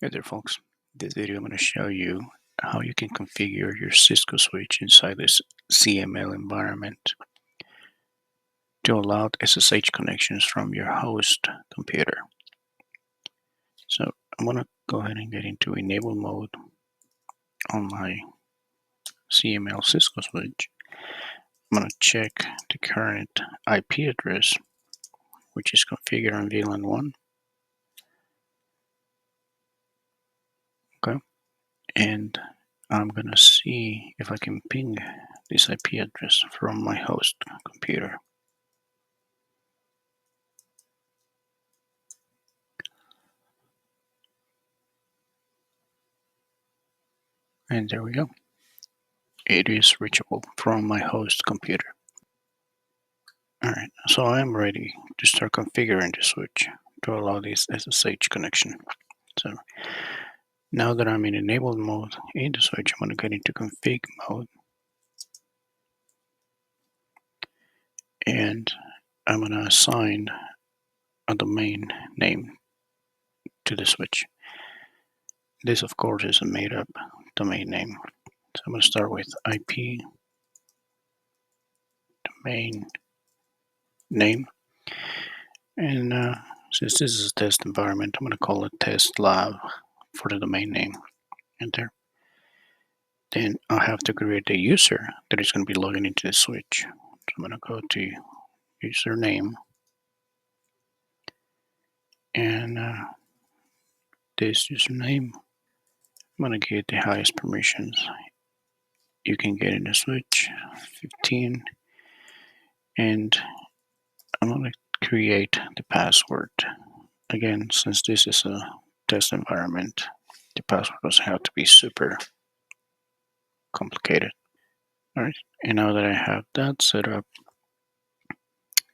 Hey there folks, this video I'm going to show you how you can configure your Cisco switch inside this CML environment to allow SSH connections from your host computer. So I'm going to go ahead and get into enable mode on my CML Cisco switch. I'm going to check the current IP address, which is configured on VLAN 1. Okay, and I'm going to see if I can ping this IP address from my host computer. And there we go. It is reachable from my host computer. Alright, so I am ready to start configuring the switch to allow this SSH connection. So now that I'm in enabled mode in the switch, I'm going to get into config mode. And I'm going to assign a domain name to the switch. This, of course, is a made-up domain name. So I'm going to start with IP domain name. And since this is a test environment, I'm going to call it test lab for the domain name. Enter. Then I'll have to create a user that is going to be logging into the switch. So I'm going to go to username, and this username, I'm going to give the highest permissions you can get in the switch, 15, and I'm going to create the password. Again, since this is a test environment, the password doesn't have to be super complicated. All right, and now that I have that set up,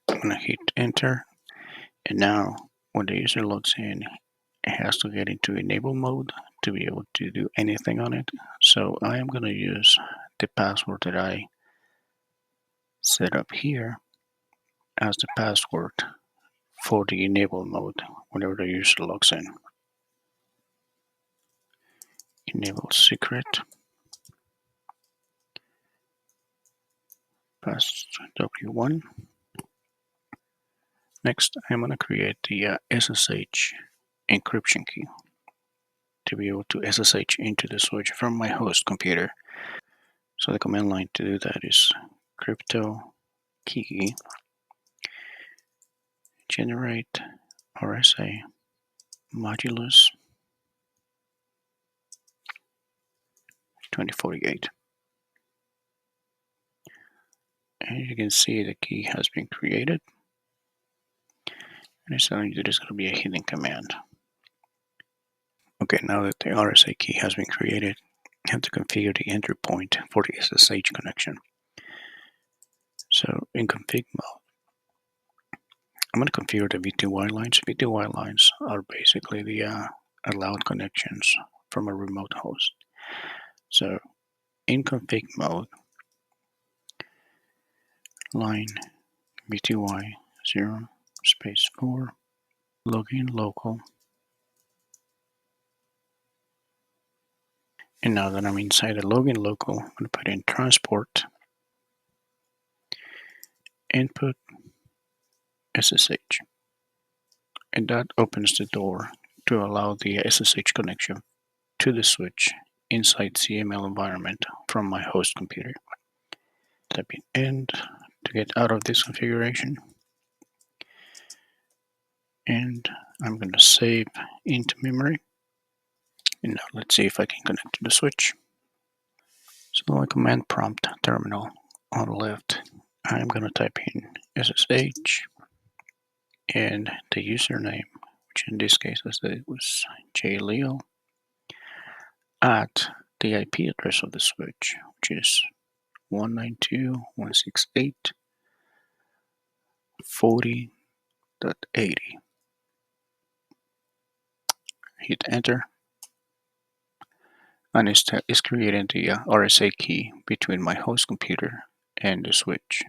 I'm going to hit enter, and now when the user logs in, it has to get into enable mode to be able to do anything on it. So I am going to use the password that I set up here as the password for the enable mode whenever the user logs in. Enable secret, pass W1. Next, I'm going to create the SSH encryption key to be able to SSH into the switch from my host computer. So the command line to do that is crypto key generate RSA modulus 2048. And you can see the key has been created. And it's telling you that it's going to be a hidden command. Okay, now that the RSA key has been created, you have to configure the entry point for the SSH connection. So in config mode, I'm going to configure the V2Y lines. V2Y lines are basically the allowed connections from a remote host. So in config mode, line V2Y 0 space 4 login local. And now that I'm inside the login local, I'm going to put in transport input SSH. And that opens the door to allow the SSH connection to the switch inside CML environment from my host computer. Type in end to get out of this configuration. And I'm going to save into memory. And now let's see if I can connect to the switch. So my command prompt terminal on the left, I'm going to type in SSH and the username, which in this case I said it was JLeo, at the IP address of the switch, which is 192.168.40.80. Hit enter, and it's creating the RSA key between my host computer and the switch.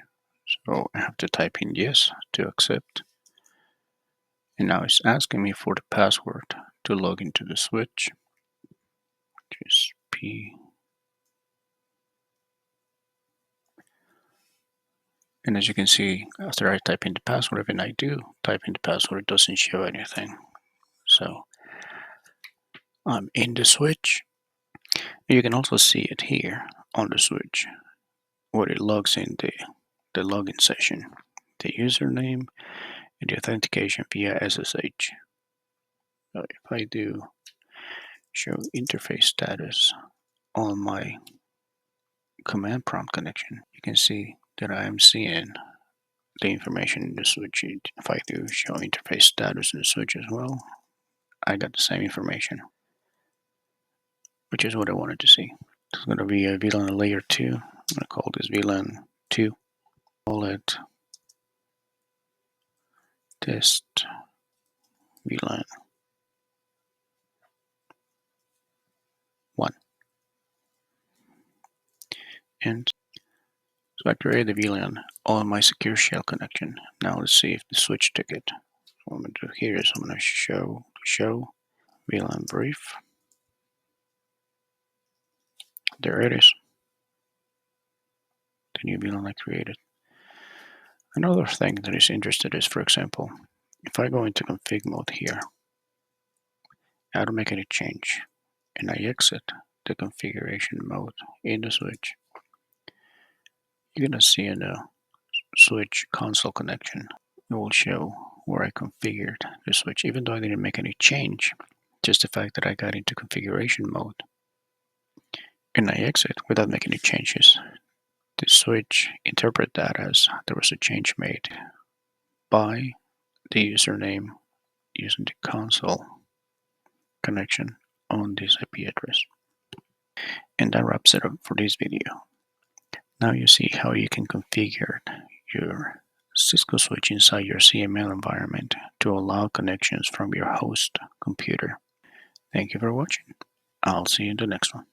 So I have to type in yes to accept, And now it's asking me for the password to log into the switch, which is P. And as you can see, after I type in the password, when I do type in the password, it doesn't show anything. So I'm in the switch. You can also see it here on the switch where it logs in the login session, the username, and the authentication via SSH. So if I do show interface status on my command prompt connection, you can see that I am seeing the information in the switch. If I do show interface status in the switch as well, I got the same information, which is what I wanted to see. It's going to be a VLAN layer 2. I'm going to call this VLAN 2. Call it test VLAN 1. And so I created the VLAN on my secure shell connection. Now let's see if the switch took it. What I'm going to do here is I'm going to show VLAN brief. There it is. The new VLAN I created. Another thing that is interesting is, for example, if I go into config mode here, I don't make any change, and I exit the configuration mode in the switch, you're going to see in the switch console connection, it will show where I configured the switch, even though I didn't make any change. Just the fact that I got into configuration mode and I exit without making any changes, the switch interpret that as there was a change made by the username using the console connection on this IP address. And that wraps it up for this video. Now you see how you can configure your Cisco switch inside your CML environment to allow connections from your host computer. Thank you for watching. I'll see you in the next one.